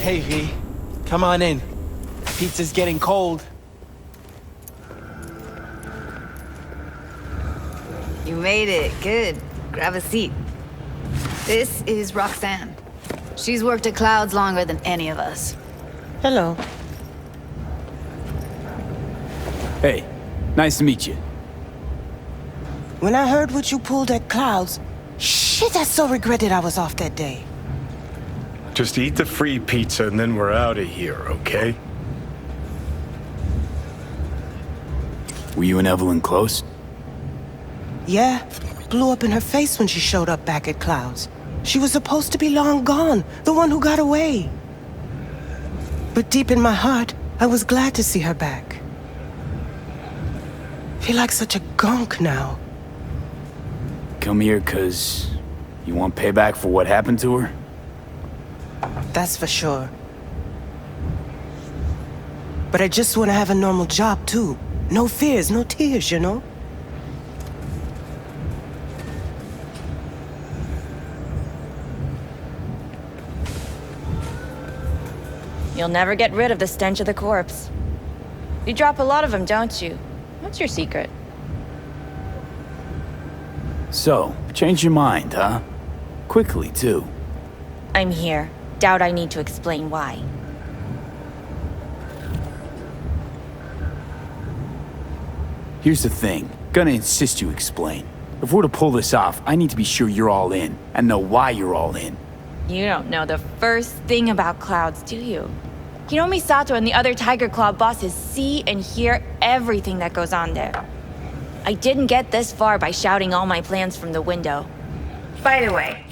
Hey, V. Come on in. Pizza's getting cold. You made it. Good. Grab a seat. This is Roxanne. She's worked at Clouds longer than any of us. Hello. Hey, nice to meet you. When I heard what you pulled at Clouds, shit, I so regretted I was off that day. Just eat the free pizza and then we're out of here, okay? Were you and Evelyn close? Yeah, blew up in her face when she showed up back at Clouds. She was supposed to be long gone, the one who got away. But deep in my heart, I was glad to see her back. Feel like such a gunk now. Come here 'cause you want payback for what happened to her? That's for sure. But I just want to have a normal job, too. No fears, no tears, you know? You'll never get rid of the stench of the corpse. You drop a lot of them, don't you? What's your secret? So, change your mind, huh? Quickly, too. I'm here. Doubt I need to explain why. Here's the thing. Gonna insist you explain. If we're to pull this off, I need to be sure you're all in, and know why you're all in. You don't know the first thing about Clouds, do you? You know Misato and the other Tiger Claw bosses see and hear everything that goes on there. I didn't get this far by shouting all my plans from the window. By the way,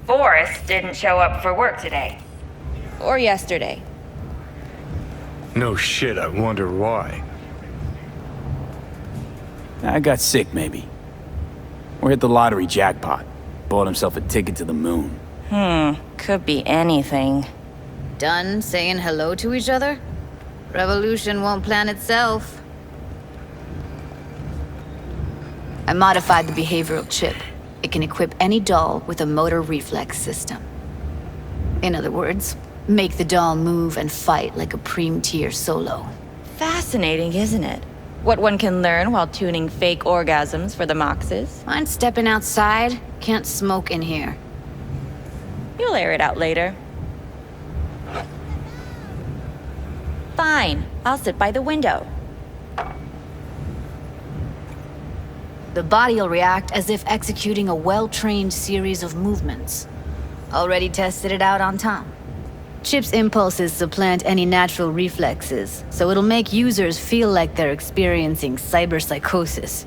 Forrest didn't show up for work today. Or yesterday. No shit, I wonder why. I got sick, maybe. Or hit the lottery jackpot. Bought himself a ticket to the moon. Could be anything. Done saying hello to each other? Revolution won't plan itself. I modified the behavioral chip. It can equip any doll with a motor reflex system. In other words, make the doll move and fight like a Prem-tier solo. Fascinating, isn't it? What one can learn while tuning fake orgasms for the Moxes. Mind stepping outside? Can't smoke in here. You'll air it out later. Fine, I'll sit by the window. The body'll react as if executing a well-trained series of movements. Already tested it out on Tom. Chip's impulses supplant any natural reflexes, so it'll make users feel like they're experiencing cyberpsychosis.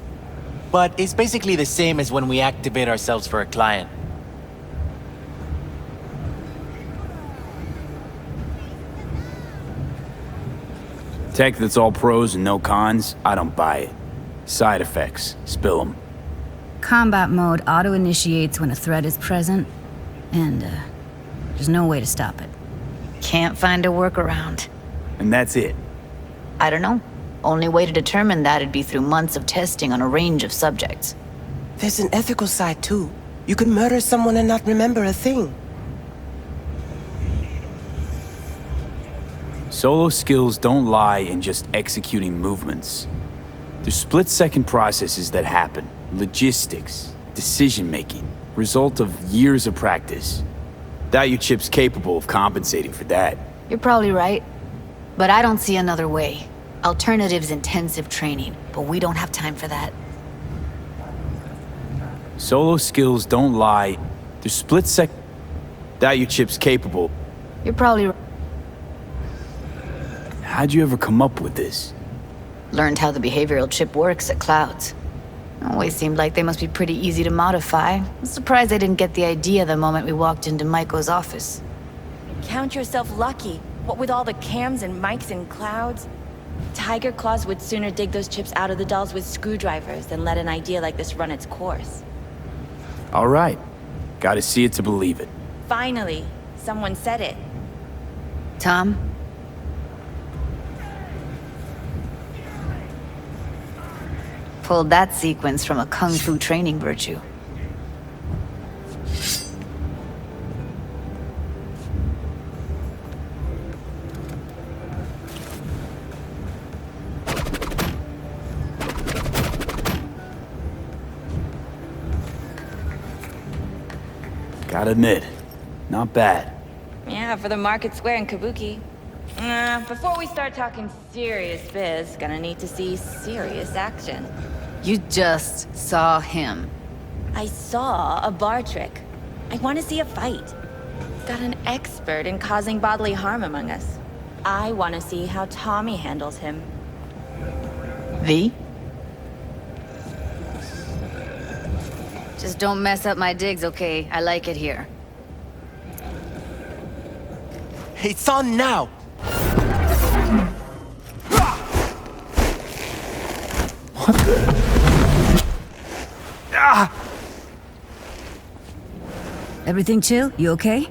But it's basically the same as when we activate ourselves for a client. Tech that's all pros and no cons, I don't buy it. Side effects, spill them. Combat mode auto-initiates when a threat is present, and there's no way to stop it. Can't find a workaround. And that's it. I don't know. Only way to determine that'd be through months of testing on a range of subjects. There's an ethical side, too. You could murder someone and not remember a thing. Solo skills don't lie in just executing movements. There's split-second processes that happen. Logistics, decision-making, result of years of practice. Doubt your chip's capable of compensating for that. You're probably right. But I don't see another way. Alternative's intensive training, but we don't have time for that. Solo skills don't lie. There's split-second... Doubt your chip's capable. You're probably right. How'd you ever come up with this? Learned how the behavioral chip works at Clouds. Always seemed like they must be pretty easy to modify. I'm surprised I didn't get the idea the moment we walked into Maiko's office. Count yourself lucky. What with all the cams and mics and Clouds? Tiger Claws would sooner dig those chips out of the dolls with screwdrivers than let an idea like this run its course. All right. Gotta see it to believe it. Finally, someone said it. Tom? Pulled that sequence from a kung fu training virtue. Gotta admit, not bad. Yeah, for the market square in Kabuki. Before we start talking serious biz, gonna need to see serious action. You just saw him. I saw a bar trick. I want to see a fight. Got an expert in causing bodily harm among us. I want to see how Tommy handles him. V? Just don't mess up my digs, okay? I like it here. It's on now! What the? Ah! Everything chill? You okay?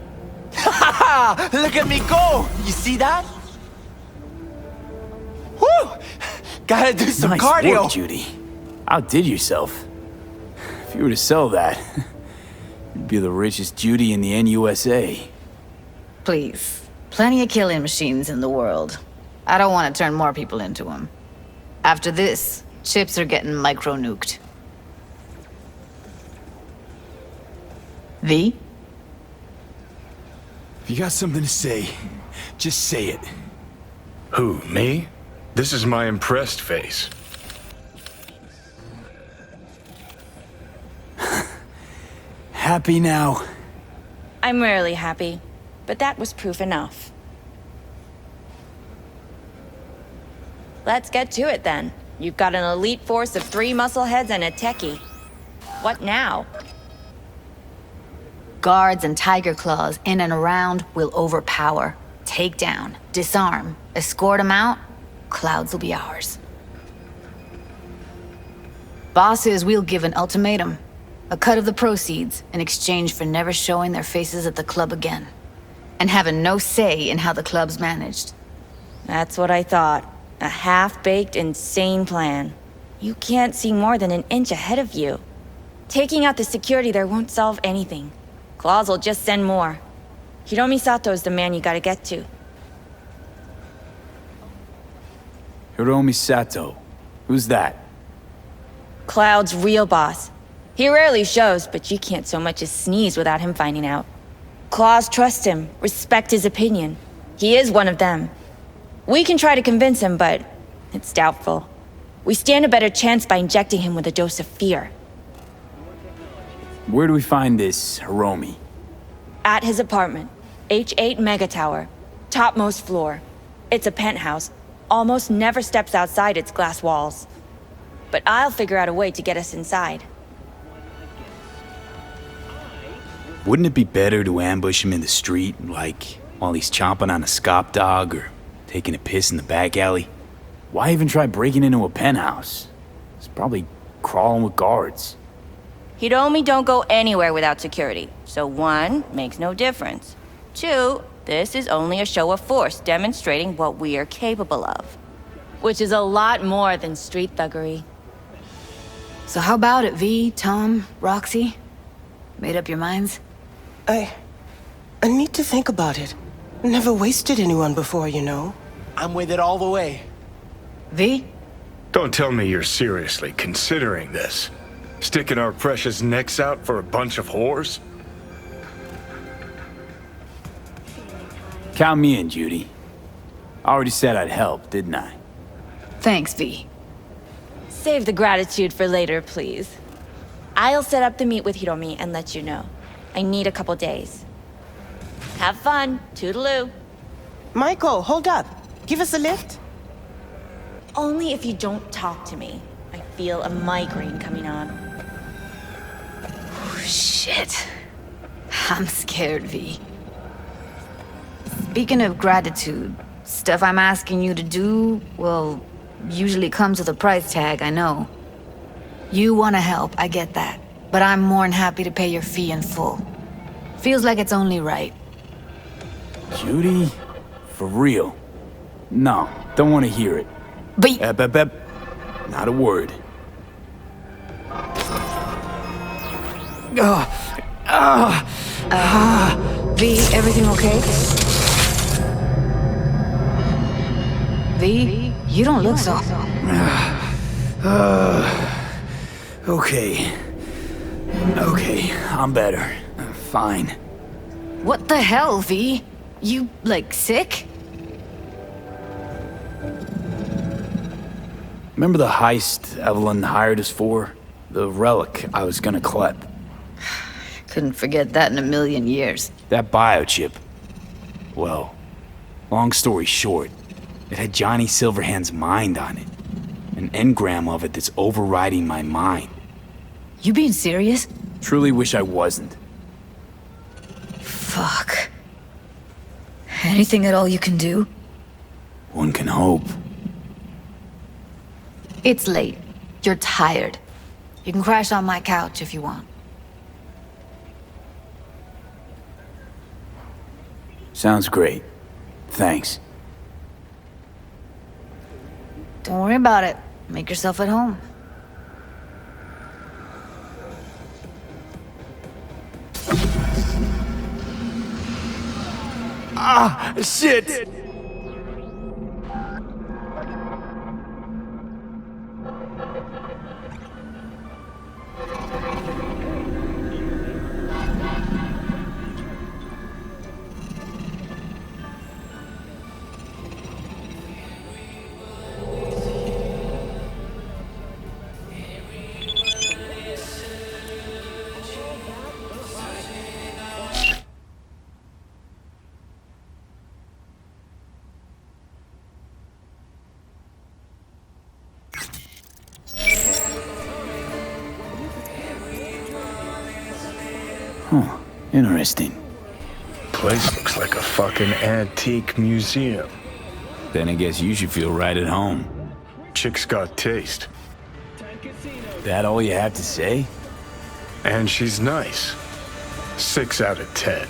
Ha! Look at me go! You see that? Woo! Gotta do some Nice cardio! work, Judy. Outdid yourself. If you were to sell that, you'd be the richest Judy in the NUSA. Please. Plenty of killing machines in the world. I don't want to turn more people into them. After this, chips are getting micro-nuked. V? If you got something to say, just say it. Who, me? This is my impressed face. Happy now? I'm rarely happy, but that was proof enough. Let's get to it then. You've got an elite force of 3 muscleheads and a techie. What now? Guards and tiger claws in and around will overpower, take down, disarm, escort them out. Clouds will be ours. Bosses, we'll give an ultimatum. A cut of the proceeds in exchange for never showing their faces at the club again. And having no say in how the club's managed. That's what I thought. A half-baked, insane plan. You can't see more than an inch ahead of you. Taking out the security there won't solve anything. Claws will just send more. Hiromi Sato's the man you gotta get to. Hiromi Sato. Who's that? Cloud's real boss. He rarely shows, but you can't so much as sneeze without him finding out. Claws trust him, respect his opinion. He is one of them. We can try to convince him, but it's doubtful. We stand a better chance by injecting him with a dose of fear. Where do we find this Hiromi? At his apartment, H8 Mega Tower, topmost floor. It's a penthouse, almost never steps outside its glass walls. But I'll figure out a way to get us inside. Wouldn't it be better to ambush him in the street, like while he's chomping on a scop dog or taking a piss in the back alley? Why even try breaking into a penthouse? It's probably crawling with guards. Hiromi don't go anywhere without security, so 1, makes no difference. 2, this is only a show of force demonstrating what we are capable of. Which is a lot more than street thuggery. So how about it, V, Tom, Roxy? Made up your minds? I need to think about it. Never wasted anyone before, you know. I'm with it all the way. V? Don't tell me you're seriously considering this. Sticking our precious necks out for a bunch of whores? Count me in, Judy. I already said I'd help, didn't I? Thanks, V. Save the gratitude for later, please. I'll set up the meet with Hiromi and let you know. I need a couple days. Have fun. Toodaloo. Michael, hold up. Give us a lift. Only if you don't talk to me. I feel a migraine coming on. Shit. I'm scared, V. Speaking of gratitude, stuff I'm asking you to do, well, usually comes with a price tag, I know. You want to help, I get that. But I'm more than happy to pay your fee in full. Feels like it's only right. Judy? For real? No, don't want to hear it. But Ep. Not a word. V, everything okay? V, you don't look so... Okay. Okay, I'm better. Fine. What the hell, V? You, like, sick? Remember the heist Evelyn hired us for? The relic I was gonna collect. Couldn't forget that in a million years. That biochip. Well, long story short, it had Johnny Silverhand's mind on it. An engram of it that's overriding my mind. You being serious? Truly wish I wasn't. Fuck. Anything at all you can do? One can hope. It's late. You're tired. You can crash on my couch if you want. Sounds great. Thanks. Don't worry about it. Make yourself at home. Ah, shit! Huh, interesting. Place looks like a fucking antique museum. Then I guess you should feel right at home. Chick's got taste. That all you have to say? And she's nice. 6 out of 10.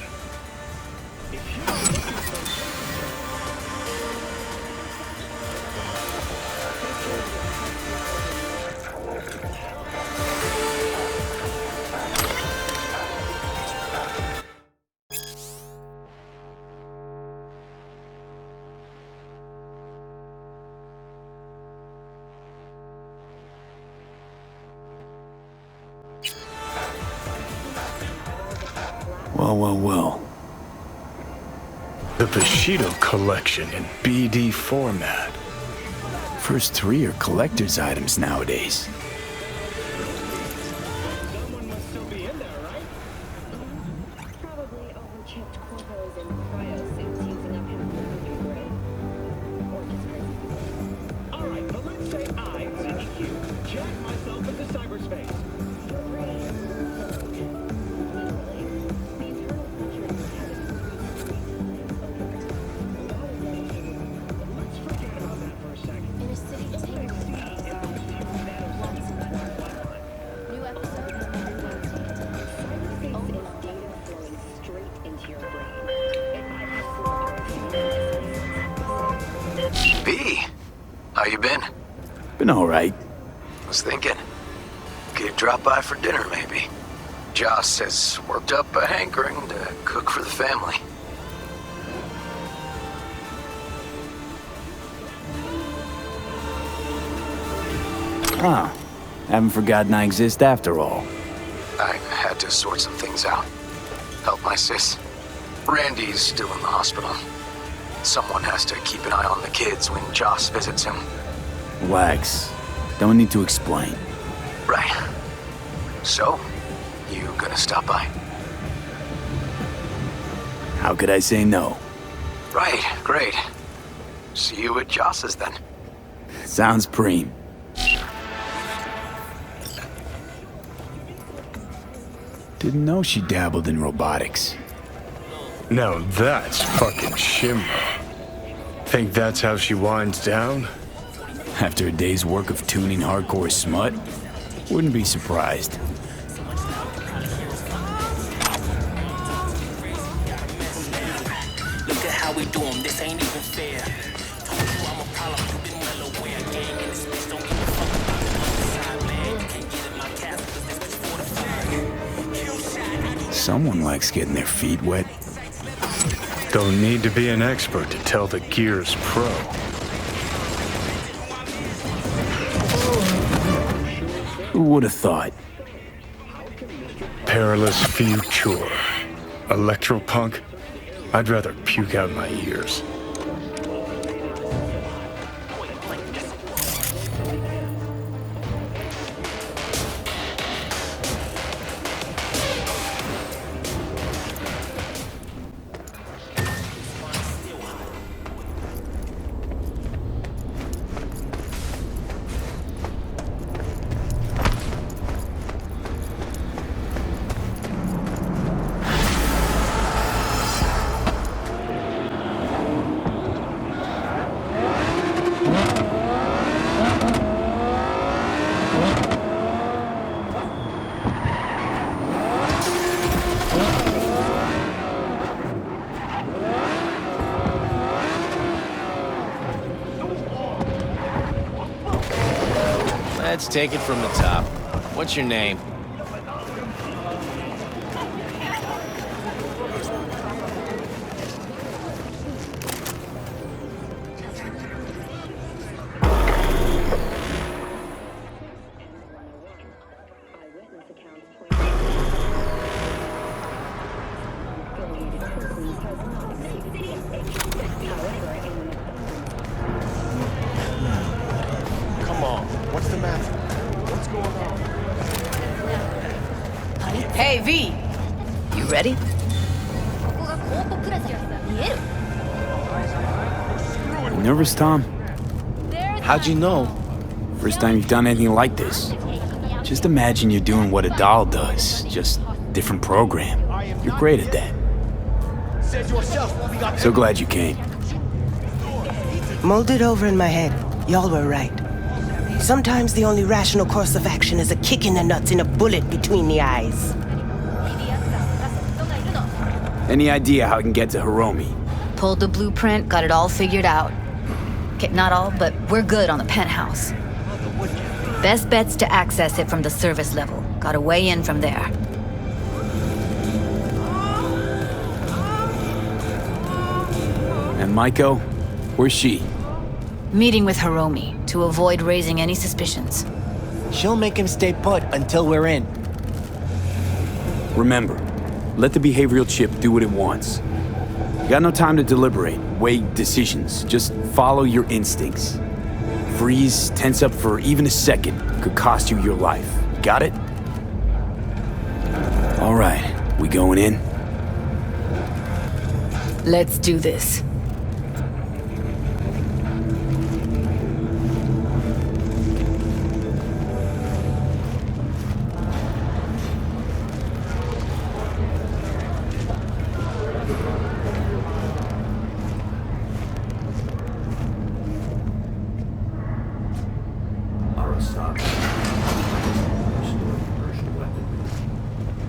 Well. The Bushido collection in BD format. First 3 are collector's items nowadays. Probably overchecked corpos and cryosuits using up half the country grid. Or just crazy. Alright, but let's say I, CDQ, jack myself into cyberspace. Let's forget about that for a second. Inner city takeover. New episode is every Wednesday. Cyberspace is data flowing straight into your brain. B, how you been? Been alright. Was thinking, could drop by for dinner maybe. Joss has worked up a hankering to cook for the family. Ah, haven't forgotten I exist after all. I had to sort some things out. Help my sis. Randy's still in the hospital. Someone has to keep an eye on the kids when Joss visits him. Relax. Don't need to explain. Right. So, you gonna stop by? How could I say no? Right, great. See you at Joss's then. Sounds preem. Didn't know she dabbled in robotics. Now that's fucking Shimra. Think that's how she winds down? After a day's work of tuning hardcore smut, wouldn't be surprised. Look at how we do 'em, this ain't even fair. Told you I'm a problem, you been well aware. Gang in this bitch, don't give a fuck about the other side, man. You can't get in my castle, cause this bitch fortified. Kill shot, I do. Someone likes getting their feet wet. Don't need to be an expert to tell the Gears pro. Who would have thought? Perilous future. Electropunk? I'd rather puke out my ears. Let's take it from the top. What's your name? Eyewitness accounts point affiliated persons has not existed. However, in Come on. What's the matter? What's going on? Hey, V! You ready? You nervous, Tom? How'd you know? First time you've done anything like this. Just imagine you're doing what a doll does, just different program. You're great at that. Said yourself, we got So glad you came. Molded over in my head. Y'all were right. Sometimes the only rational course of action is a kick in the nuts and a bullet between the eyes. Any idea how I can get to Hiromi? Pulled the blueprint, got it all figured out. Okay, not all, but we're good on the penthouse. Best bet's to access it from the service level. Got a way in from there. And Maiko? Where's she? Meeting with Hiromi to avoid raising any suspicions. She'll make him stay put until we're in. Remember, let the behavioral chip do what it wants. You got no time to deliberate, weigh decisions. Just follow your instincts. Freeze, tense up for even a second could cost you your life. Got it? All right, we going in? Let's do this.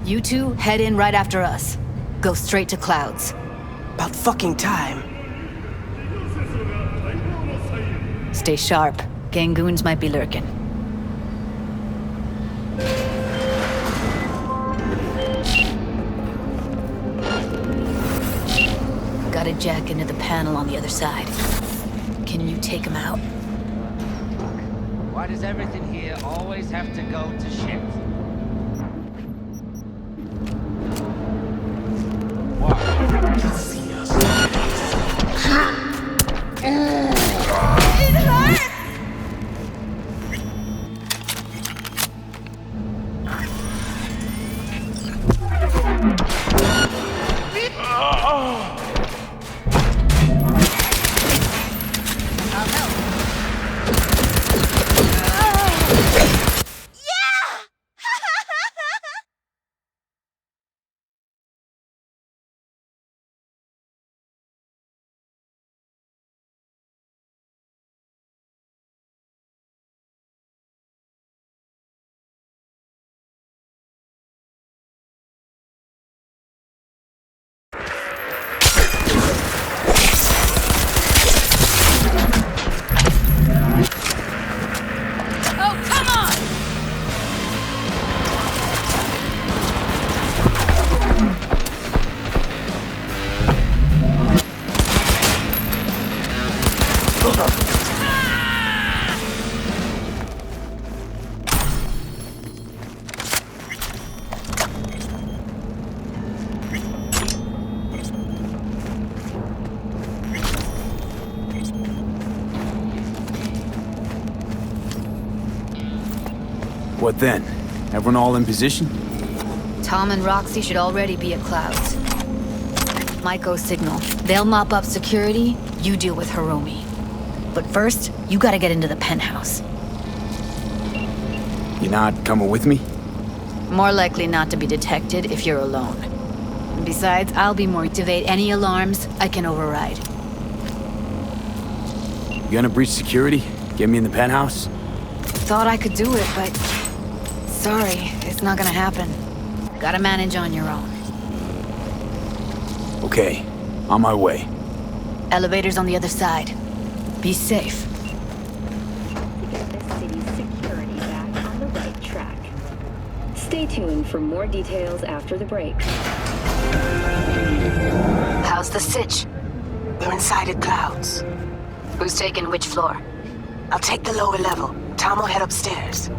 You two head in right after us. Go straight to Clouds. About fucking time. Stay sharp. Gangoons might be lurking. Got a jack into the panel on the other side. Can you take him out? Why does everything here always have to go to shit? What then? Everyone all in position? Tom and Roxy should already be at Clouds. Maiko signal. They'll mop up security, you deal with Hiromi. But first, you gotta get into the penthouse. You're not coming with me? More likely not to be detected if you're alone. Besides, I'll be more activate any alarms I can override. You gonna breach security? Get me in the penthouse? Thought I could do it, but... Sorry, it's not gonna happen. Gotta manage on your own. Okay, on my way. Elevator's on the other side. Be safe. To get this city's security back on the right track. Stay tuned for more details after the break. How's the sitch? We're inside at Clouds. Who's taking which floor? I'll take the lower level. Tom will head upstairs.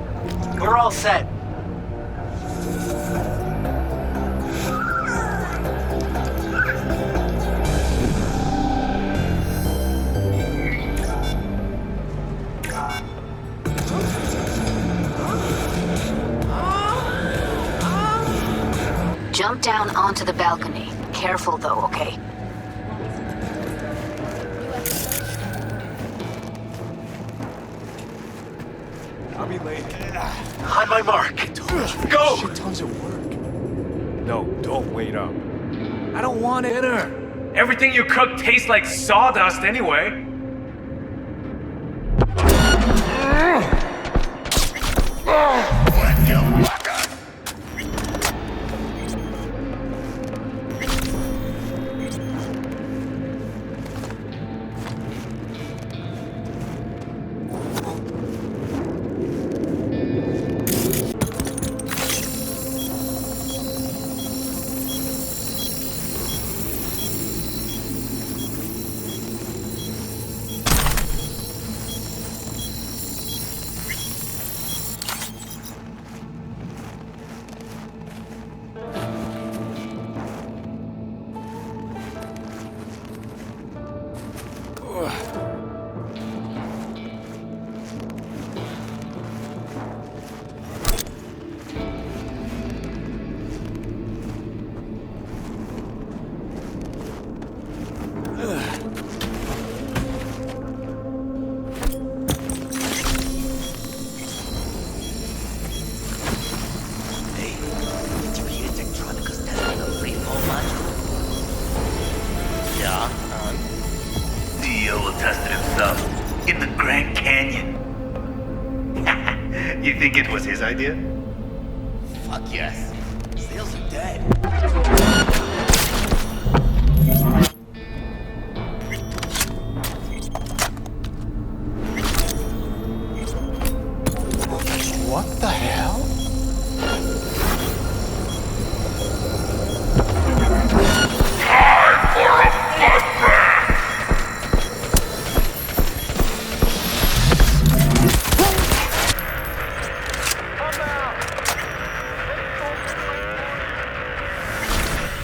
We're all set. Jump down onto the balcony. Careful though, okay? I'll be late. On my mark. Go! Shit tons of work. No, don't wait up. I don't want dinner. Everything you cook tastes like sawdust anyway. CEO tested himself in the Grand Canyon. You think it was his idea? Fuck yes. Sales are dead. What the hell?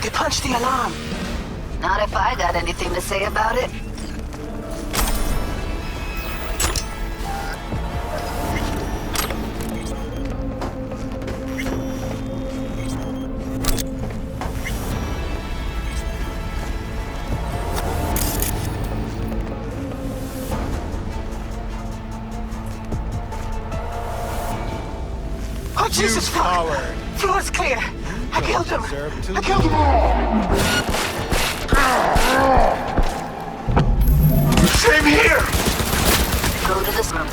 They punched the alarm. Not if I got anything to say about it. Oh, Jesus fuck! Floor's clear. I killed him. I killed them all. Same here! Go to this room.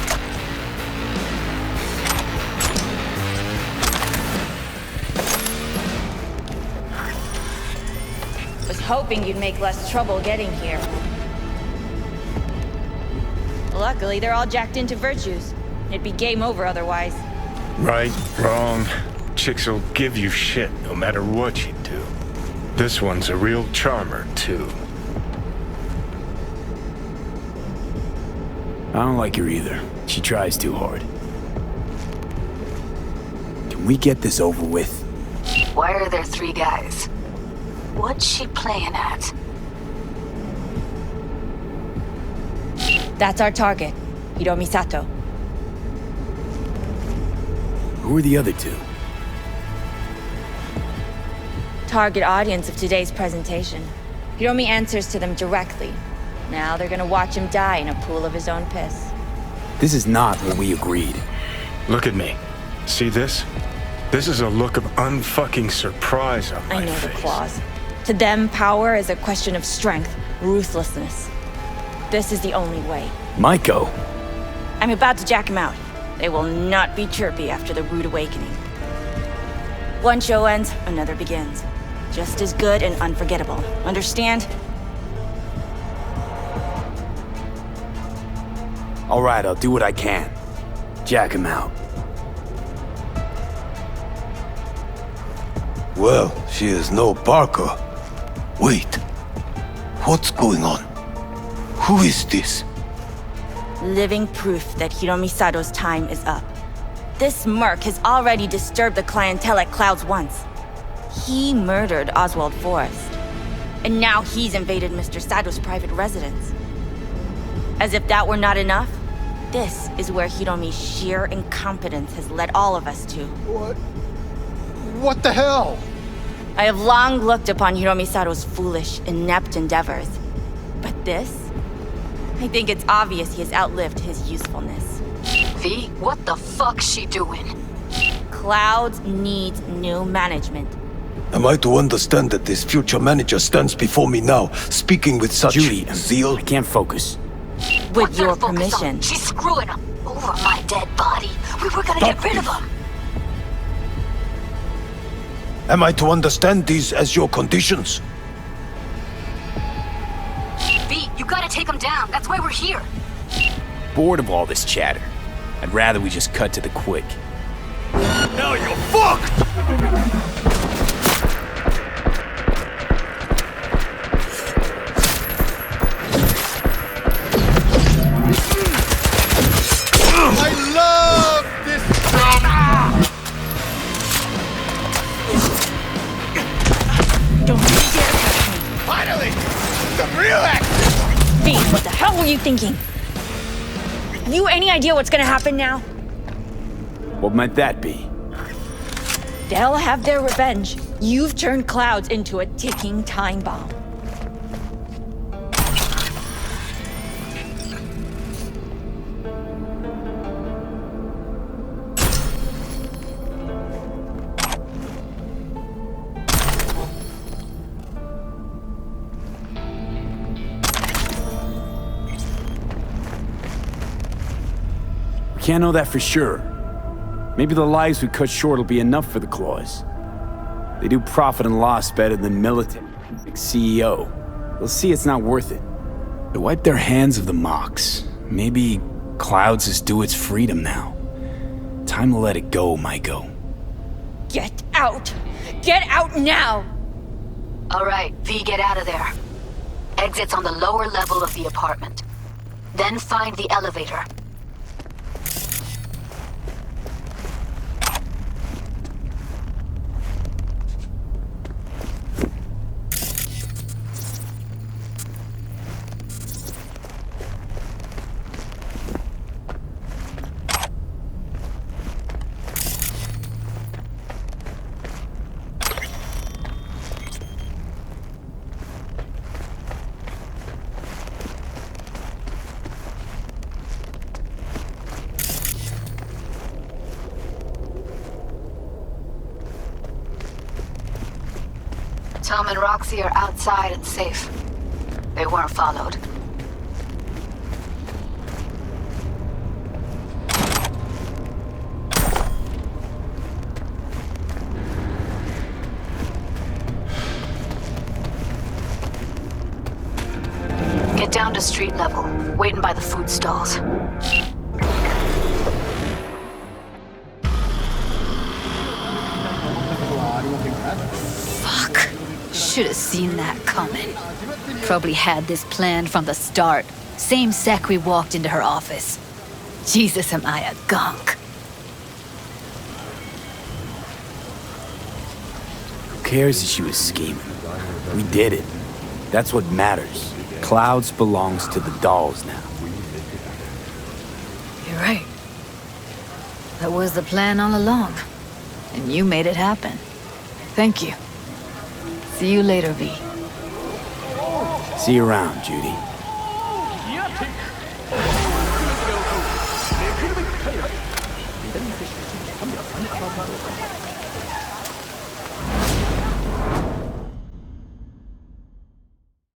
Was hoping you'd make less trouble getting here. Luckily, they're all jacked into virtues. It'd be game over otherwise. Right, wrong. Chicks will give you shit no matter what you do. This one's a real charmer, too. I don't like her either. She tries too hard. Can we get this over with? Why are there 3 guys? What's she playing at? That's our target, Hiromi Sato. Who are the other two? Target audience of today's presentation. Hiromi answers to them directly. Now they're gonna watch him die in a pool of his own piss. This is not what we agreed. Look at me. See this? This is a look of unfucking surprise on my I know face. the claws. To them, power is a question of strength, ruthlessness. This is the only way. Maiko! I'm about to jack him out. They will not be chirpy after the rude awakening. One show ends, another begins. Just as good and unforgettable. Understand? All right, I'll do what I can. Jack him out. Well, she is no Parker. Wait. What's going on? Who is this? Living proof that Hiromi Sato's time is up. This merc has already disturbed the clientele at Clouds once. He murdered Oswald Forrest. And now he's invaded Mr. Sato's private residence. As if that were not enough, this is where Hiromi's sheer incompetence has led all of us to. What the hell? I have long looked upon Hiromi Sato's foolish, inept endeavors. But this? I think it's obvious he has outlived his usefulness. V, what the fuck's she doing? Clouds needs new management. Am I to understand that this future manager stands before me now, speaking with such zeal? I can't focus. With your permission. She's screwing him over my dead body. We were gonna get rid of him. Am I to understand these as your conditions? V, you gotta take him down. That's why we're here. Bored of all this chatter. I'd rather we just cut to the quick. Now you're fucked! I love this drama! Don't you dare touch me! Finally! Some real action! V, what the hell were you thinking? You any idea what's gonna happen now? What might that be? They'll have their revenge. You've turned Clouds into a ticking time bomb. We can't know that for sure. Maybe the lives we cut short will be enough for the claws. They do profit and loss better than military. Like CEO. They'll see it's not worth it. They wipe their hands of the mocks. Maybe Clouds is due its freedom now. Time to let it go, Maiko. Get out! Get out now! All right, V, get out of there. Exit's on the lower level of the apartment. Then find the elevator. Tom and Roxy are outside and safe. They weren't followed. Get down to street level, waiting by the food stalls. Fuck. Should have seen that coming. Probably had this planned from the start. Same sec we walked into her office. Jesus, am I a gunk. Who cares if she was scheming? We did it. That's what matters. Clouds belongs to the dolls now. You're right. That was the plan all along. And you made it happen. Thank you. See you later, V. See you around, Judy.